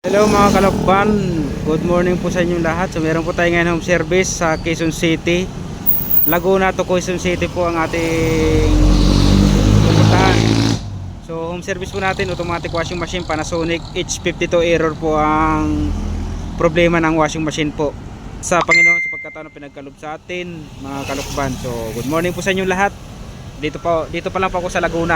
Hello mga kalakban, good morning po sa inyong lahat. So meron po tayo ngayon home service sa Quezon City, Laguna to Quezon City po ang ating pupuntahan. So home service po natin, automatic washing machine Panasonic H52 error po ang problema ng washing machine po. Sa Panginoon sa pagkataon na pinagkalob sa atin mga kalakban. So good morning po sa inyong lahat. Dito pa lang po ako sa Laguna.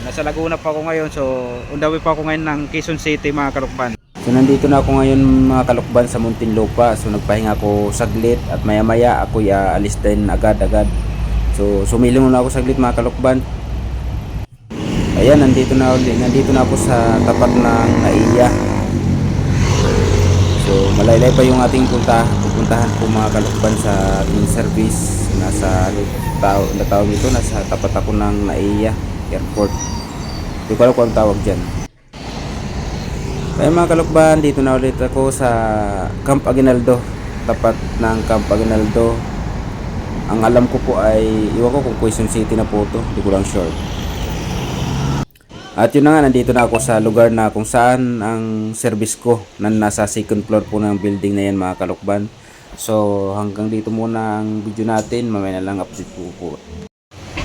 Nasa Laguna pa ako ngayon, so on the way pa ako ngayon ng Quezon City mga kalukban. So nandito na ako ngayon mga kalukban sa Muntinlupa. So nagpahinga ako saglit at maya maya ako aalis din agad. So sumilong muna ako saglit mga kalukban. Ayan, nandito na ako sa tapat ng Naiya. So malaylay pa yung ating pupuntahan po mga kalukban sa ating service. Nasa tawag ito, nasa tapat ako ng Naiya Airport. Hindi ko alam kung ang tawag dyan. Kaya mga kalukban, dito na ulit ako sa Camp Aguinaldo. Tapat ng Camp Aguinaldo. Ang alam ko po ay, iwan ko kung Quezon City na po ito, hindi ko lang sure. At yun na nga, nandito na ako sa lugar na kung saan ang service ko, na nasa second floor po ng building na yan mga kalukban. So hanggang dito muna ang video natin, mamaya na lang update po.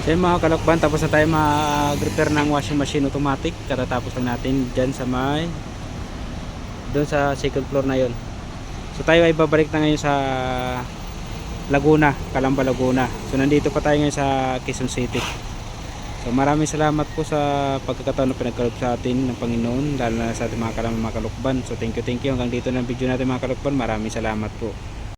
So yun mga kalakban, tapos na tayo mag-repair ng washing machine automatic. Katatapos lang natin dyan sa doon sa second floor na yon. So tayo ay babalik na ngayon sa Laguna, Calamba, Laguna. So nandito pa tayo ngayon sa Quezon City. So maraming salamat po sa pagkakataon na pinagkaloob sa atin ng Panginoon, lalo na sa ating mga kalukban. So thank you. Hanggang dito ng video natin mga kalukban. Maraming salamat po.